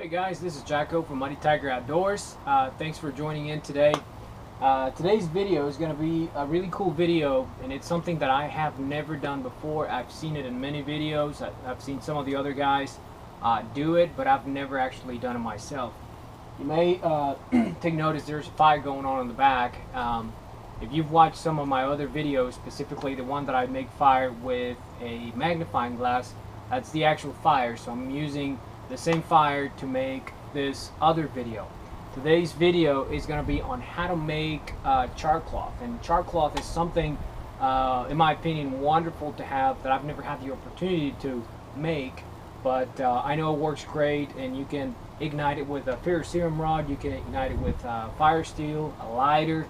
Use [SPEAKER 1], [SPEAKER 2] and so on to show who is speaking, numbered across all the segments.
[SPEAKER 1] Hey guys, this is Jacko from MuddyTigerOutdoors. Thanks for joining in today. Today's video is going to be a really cool video, and it's something that I have never done before. I've seen it in many videos. I've seen some of the other guys do it, but I've never actually done it myself. You may take notice there's a fire going on in the back. If you've watched some of my other videos, specifically the one that I make fire with a magnifying glass, that's the actual fire. So I'm using the same fire to make this other video. Today's video is going to be on how to make char cloth, and char cloth is something in my opinion wonderful to have that I've never had the opportunity to make, but I know it works great, and you can ignite it with a ferrocerium rod, you can ignite it with fire steel, a lighter,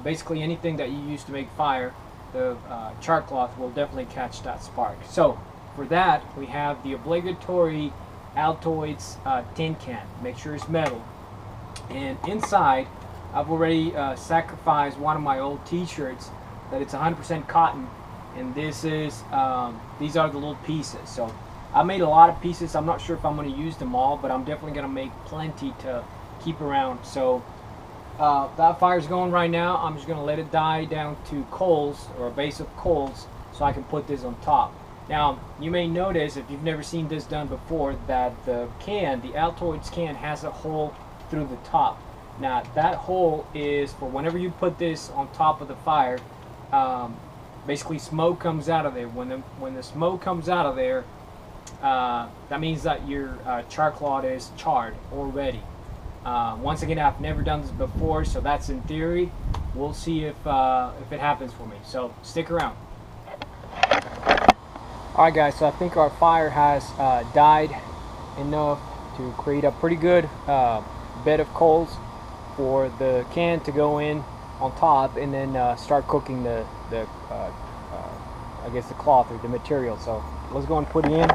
[SPEAKER 1] basically anything that you use to make fire. The char cloth will definitely catch that spark. So for that we have the obligatory Altoids tin can. Make sure it's metal. And inside, I've already sacrificed one of my old t-shirts that it's 100% cotton, and this is these are the little pieces. So I made a lot of pieces. I'm not sure if I'm going to use them all, but I'm definitely going to make plenty to keep around. So that fire's going right now. I'm just going to let it die down to coals, or a base of coals, so I can put this on top. Now, you may notice, if you've never seen this done before, that the can, the Altoids can, has a hole through the top. Now, that hole is for whenever you put this on top of the fire, basically smoke comes out of there. When the smoke comes out of there, that means that your char cloth is charred already. Once again, I've never done this before, so that's in theory. We'll see if it happens for me. So stick around. Alright guys, so I think our fire has died enough to create a pretty good bed of coals for the can to go in on top, and then start cooking the I guess the cloth or the material. So let's go and put it in.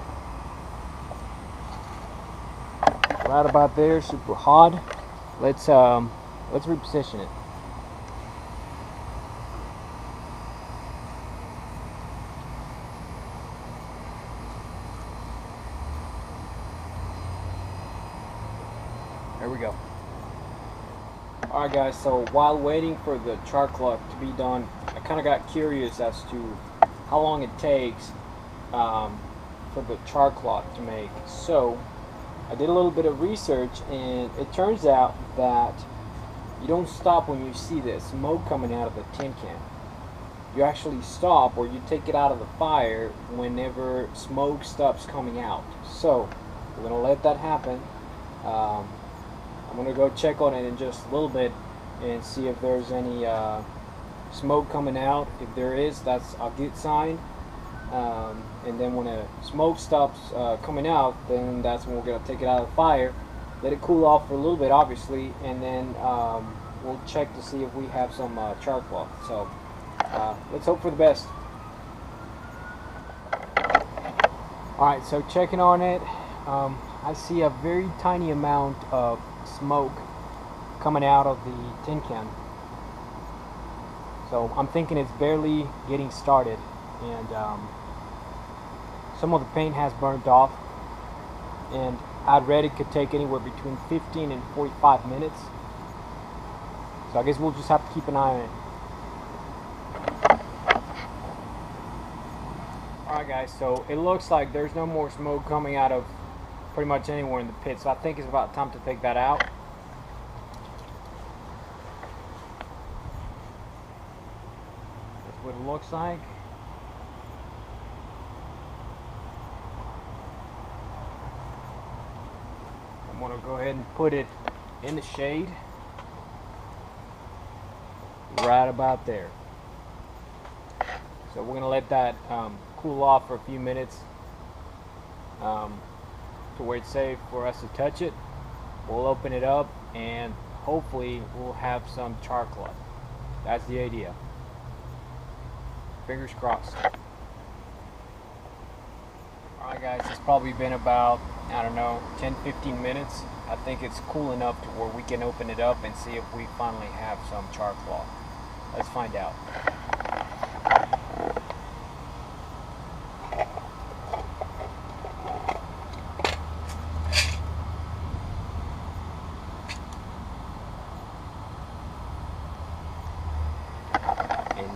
[SPEAKER 1] Right about there, super hot. Let's reposition it. There we go. Alright guys, so while waiting for the char cloth to be done, I kind of got curious as to how long it takes for the char cloth to make. So I did a little bit of research, and it turns out that you don't stop when you see the smoke coming out of the tin can. You actually stop, or you take it out of the fire whenever smoke stops coming out. So we're going to let that happen. I'm going to go check on it in just a little bit and see if there's any smoke coming out. If there is, that's a good sign. And then when the smoke stops coming out, then that's when we're going to take it out of the fire, let it cool off for a little bit, obviously, and then we'll check to see if we have some char cloth. So let's hope for the best. Alright, so checking on it, I see a very tiny amount of smoke coming out of the tin can. So I'm thinking it's barely getting started, and some of the paint has burnt off, and I'd read it could take anywhere between 15 and 45 minutes. So I guess we'll just have to keep an eye on it. Alright guys, so it looks like there's no more smoke coming out of pretty much anywhere in the pit, so I think it's about time to take that out. That's what it looks like. I'm going to go ahead and put it in the shade right about there. So we're going to let that cool off for a few minutes to where it's safe for us to touch it. We'll open it up, and hopefully we'll have some char cloth. That's the idea. Fingers crossed. Alright guys, it's probably been about, I don't know, 10-15 minutes. I think it's cool enough to where we can open it up and see if we finally have some char cloth. Let's find out.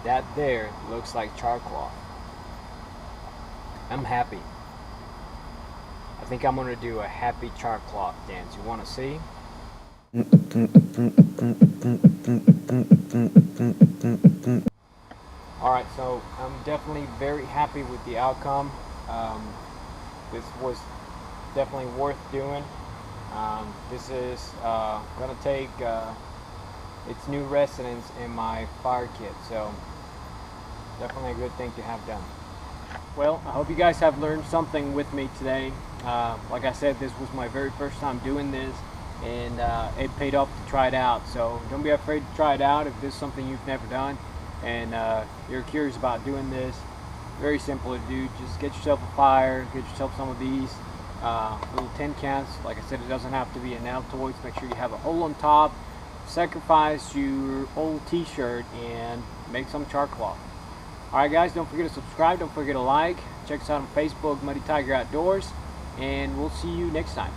[SPEAKER 1] that there looks like char cloth. I'm happy. I think I'm gonna do a happy char cloth dance. You wanna see? Alright, so I'm definitely very happy with the outcome. This was definitely worth doing. This is gonna take its new residence in my fire kit, so definitely a good thing to have done. Well, I hope you guys have learned something with me today. Like I said, this was my very first time doing this, and it paid off to try it out. So don't be afraid to try it out if this is something you've never done and you're curious about doing this. Very simple to do. Just get yourself a fire, get yourself some of these little tin cans. Like I said, it doesn't have to be an Altoids. Make sure you have a hole on top. Sacrifice your old t-shirt and make some char cloth. Alright guys, don't forget to subscribe, don't forget to like. Check us out on Facebook, Muddy Tiger Outdoors, and we'll see you next time.